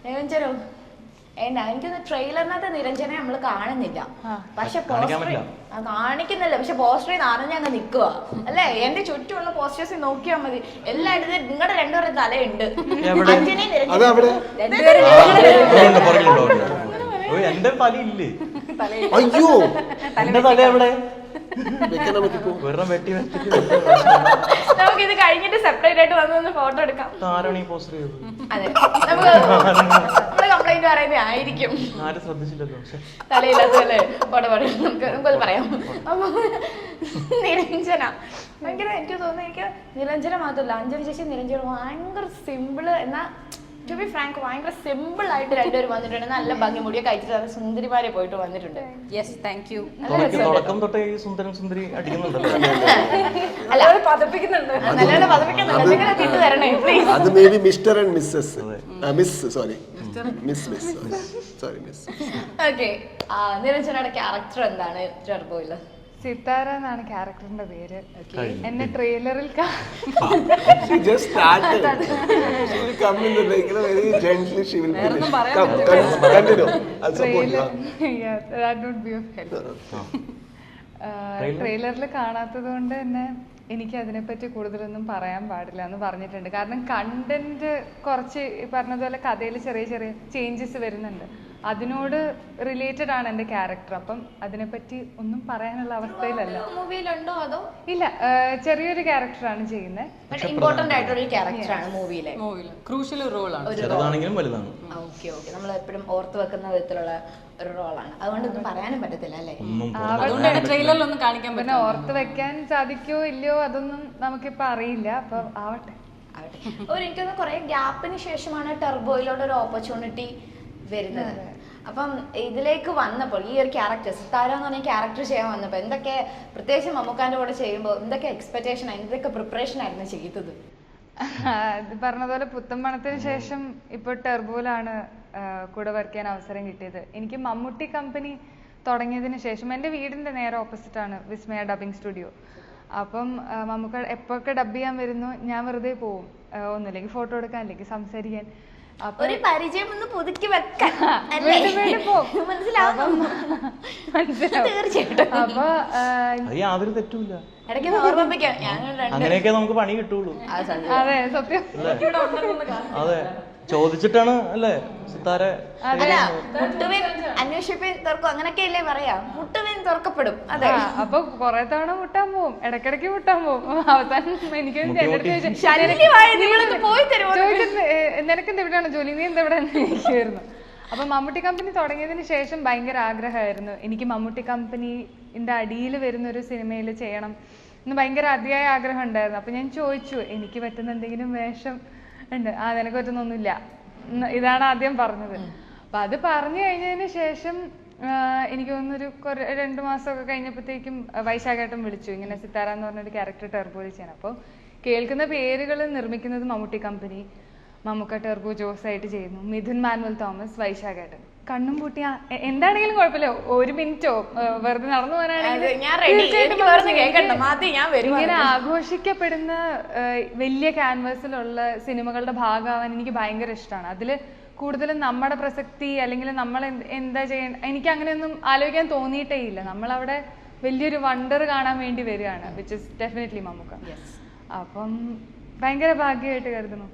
നിരഞ്ജനോ എനിക്കൊന്ന് ട്രെയിലറിനകത്ത് നിരഞ്ജനെ നമ്മള് കാണുന്നില്ല, പക്ഷെ കാണിക്കുന്നില്ല. പക്ഷെ പോസ്റ്ററിൽ നിറഞ്ഞ് അങ്ങ് നിക്കുക അല്ലേ? എന്റെ ചുറ്റുമുള്ള പോസ്റ്റേഴ്സ് നോക്കിയാൽ മതി, എല്ലായിടത്തും നിങ്ങളുടെ രണ്ടുപേരും തലയുണ്ട്. അഞ്ജനയും നമുക്കിത് കഴിഞ്ഞിട്ട് സെപ്പറേറ്റ് ആയിട്ട് വന്ന് ഫോട്ടോ എടുക്കാം. അതെ, നമ്മള് കംപ്ലൈന്റ് പറയുന്നത് ആയിരിക്കും. തലയില്ലാത്തല്ലേ നമുക്കത് പറയാം. അപ്പൊ നിരഞ്ജന ഭയങ്കര, എനിക്ക് തോന്നുന്നു എനിക്ക് നിരഞ്ജന മാത്രമല്ല അഞ്ജലി ചേച്ചി നിരഞ്ജന ഭയങ്കര സിമ്പിള് എന്നാ ടു ബി ഫ്രാങ്ക് ഭയങ്കര സിമ്പിൾ ആയിട്ട് രണ്ടുപേരും വന്നിട്ടുണ്ട്. നല്ല ഭംഗി മുടിയെ കഴിച്ചിട്ട് സുന്ദരിമാരെ പോയിട്ട് വന്നിട്ടുണ്ട്. Yes, thank you. തുടക്കം തൊട്ടേ ഈ സുന്ദരൻ സുന്ദരി അടിക്കുന്നുണ്ടല്ലോ. അല്ല പതപ്പിക്കുന്നുണ്ട്, നല്ലോണം പതപ്പിക്കുന്നുണ്ട്. ഇട്ട് തരണേ പ്ലീസ്. അത് may be mister and missus miss sorry miss sorry miss. Okay, നിരഞ്ജനയുടെ ക്യാരക്ടർ എന്താണ് ടർബോയില്? സിത്താര എന്നാണ് ക്യാരക്ടറിന്റെ പേര്. എന്നെ ട്രെയിലറിൽ just started. She will come in the regular very gently. She will finish. Come, continue. I'll support you. Yeah, that would be of help. ട്രെയിലറിൽ കാണാത്തത് കൊണ്ട് തന്നെ എനിക്ക് അതിനെപ്പറ്റി കൂടുതലൊന്നും പറയാൻ പാടില്ല എന്ന് പറഞ്ഞിട്ടുണ്ട്. കാരണം കണ്ടന്റ് കുറച്ച് പറഞ്ഞതുപോലെ കഥയിൽ ചെറിയ ചെറിയ ചേഞ്ചസ് വരുന്നുണ്ട്, അതിനോട് റിലേറ്റഡ് ആണ് എന്റെ ക്യാരക്ടർ. അപ്പം അതിനെപ്പറ്റി ഒന്നും പറയാനുള്ള അവസ്ഥയിലല്ല. മൂവിയിലുണ്ടോ അതോ? ഇല്ല, ചെറിയൊരു ക്യാരക്ടറാണ് ചെയ്യുന്നത്. ഇമ്പോർട്ടന്റ് ആയിട്ടൊരു ക്യാരക്ടറാണ് മൂവിയിലെ, ക്രൂഷ്യൽ റോളാണ്. ചെറുതാണെങ്കിലും വലുതാണ്. ഓക്കെ ഓക്കെ, നമ്മൾ എപ്പോഴും ഓർത്ത് വെക്കുന്ന വിധത്തിലുള്ള ഒരു റോളാണ്. അതുകൊണ്ടൊന്നും പറയാനും പറ്റത്തില്ല അല്ലേ? അതുകൊണ്ടാണ് ട്രെയിലറിലൊന്നും കാണിക്കാൻ പിന്നെ ഓർത്ത് വെക്കാൻ സാധിക്കോ ഇല്ലയോ അതൊന്നും നമുക്കിപ്പോ അറിയില്ല. അപ്പൊ ആവട്ടെ. എനിക്കൊന്ന് കുറെ ഗ്യാപ്പിന് ശേഷമാണ് ടർബോയിലോട്ട് ഒരു ഓപ്പർച്യൂണിറ്റി വരുന്നത്. അപ്പം ഇതിലേക്ക് വന്നപ്പോൾ ഈ ഒരു ക്യാരക്ടർ സിത്താര എന്ന് പറഞ്ഞ ക്യാരക്ടർ ചെയ്യാൻ വന്നപ്പോൾ എന്തൊക്കെ, പ്രത്യേകിച്ച് മമ്മൂക്കാന്റെ കൂടെ ചെയ്യുമ്പോൾ എന്തൊക്കെ എക്സ്പെക്ടേഷൻ, എന്തൊക്കെ പ്രിപ്പറേഷൻ ആയിരുന്നു ചെയ്തത്? പറഞ്ഞതുപോലെ പുത്തമ്പണത്തിന് ശേഷം ഇപ്പൊ ടെർബോയിലാണ് കൂടെ വർക്ക് ചെയ്യാൻ അവസരം കിട്ടിയത്. എനിക്ക് മമ്മൂട്ടി കമ്പനി തുടങ്ങിയതിന് ശേഷം എൻ്റെ വീടിന്റെ നേരെ ഓപ്പോസിറ്റ് ആണ് വിസ്മയ ഡബിങ് സ്റ്റുഡിയോ. അപ്പം മമ്മൂക്ക എപ്പോഴൊക്കെ ഡബ് ചെയ്യാൻ വരുന്നു ഞാൻ വെറുതെ പോവും, ഒന്നില്ലെങ്കിൽ ഫോട്ടോ എടുക്കാൻ അല്ലെങ്കിൽ സംസാരിക്കാൻ. ഒരു പരിചയം ഒന്ന് പുതുക്കി വെക്കാൻ അപ്പൊ യാതൊരു തെറ്റുമില്ല, ഇടയ്ക്ക് ഓർമ്മിപ്പിക്കാം. അങ്ങനെയൊക്കെ നമുക്ക് പണി കിട്ടുള്ളൂ. അതെ, സത്യം. അതെ, ചോദിച്ചിട്ടാണ് അല്ലേ സിത്താര? അല്ല, മുട്ടുവേൻ അന്വേഷിപ്പേൻ തുറക്കും അങ്ങനൊക്കെ അല്ലേ പറയാ, മുട്ടുവേൻ തുറക്കപ്പെടും. അതെ, അപ്പൊ കൊറേ തവണ മുട്ടാൻ പോവും, ഇടക്കിടക്ക് മുട്ടാൻ പോവും. അവസാനം എനിക്ക് നിനക്കെന്ത് എവിടെയാണ് ജോലി, നീ എന്തെവിടെയാണ് ചോദിക്കുമായിരുന്നു. അപ്പൊ മമ്മൂട്ടി കമ്പനി തുടങ്ങിയതിന് ശേഷം ഭയങ്കര ആഗ്രഹമായിരുന്നു എനിക്ക് മമ്മൂട്ടി കമ്പനിന്റെ അടിയിൽ വരുന്ന ഒരു സിനിമയിൽ ചെയ്യണം എന്ന് ഭയങ്കര അതിയായ ആഗ്രഹം ഉണ്ടായിരുന്നു. അപ്പൊ ഞാൻ ചോദിച്ചു, എനിക്ക് പറ്റുന്ന എന്തെങ്കിലും വേഷം ഉണ്ട്? നിനക്ക് പറ്റുന്നൊന്നുമില്ല, ഇതാണ് ആദ്യം പറഞ്ഞത്. അപ്പൊ അത് പറഞ്ഞു കഴിഞ്ഞതിന് ശേഷം എനിക്ക് തോന്നുന്നൊരു 2 മാസമൊക്കെ കഴിഞ്ഞപ്പോഴത്തേക്കും വൈശാഖേട്ടൻ വിളിച്ചു, ഇങ്ങനെ സിത്താര എന്ന് പറഞ്ഞൊരു ക്യാരക്ടർ ടെർബോയിൽ ചെയ്യണം. അപ്പോൾ കേൾക്കുന്ന പേരുകൾ നിർമ്മിക്കുന്നത് മമ്മൂട്ടി കമ്പനി, മമ്മൂക്ക ടെർബോ ജോസ് ആയിട്ട് ചെയ്യുന്നു, മിഥുൻ മാനുവൽ തോമസ്, വൈശാഖേട്ടൻ. കണ്ണും പൂട്ടി എന്താണെങ്കിലും കുഴപ്പമില്ല, 1 മിനിറ്റോ വെറുതെ നടന്നു പോകാനാണെങ്കിൽ ഇങ്ങനെ ആഘോഷിക്കപ്പെടുന്ന വലിയ ക്യാൻവാസിലുള്ള സിനിമകളുടെ ഭാഗമാവാൻ എനിക്ക് ഭയങ്കര ഇഷ്ടമാണ്. അതില് കൂടുതലും നമ്മുടെ പ്രസക്തി അല്ലെങ്കിൽ നമ്മൾ എന്താ ചെയ്യേണ്ട എനിക്ക് അങ്ങനെയൊന്നും ആലോചിക്കാൻ തോന്നിയിട്ടേ ഇല്ല. നമ്മളവിടെ വലിയൊരു വണ്ടർ കാണാൻ വേണ്ടി വരികയാണ്, വിച്ച് ഇസ് ഡെഫിനറ്റ്ലി മമ്മൂക്ക. അപ്പം ഭയങ്കര ഭാഗ്യമായിട്ട് കരുതുന്നു.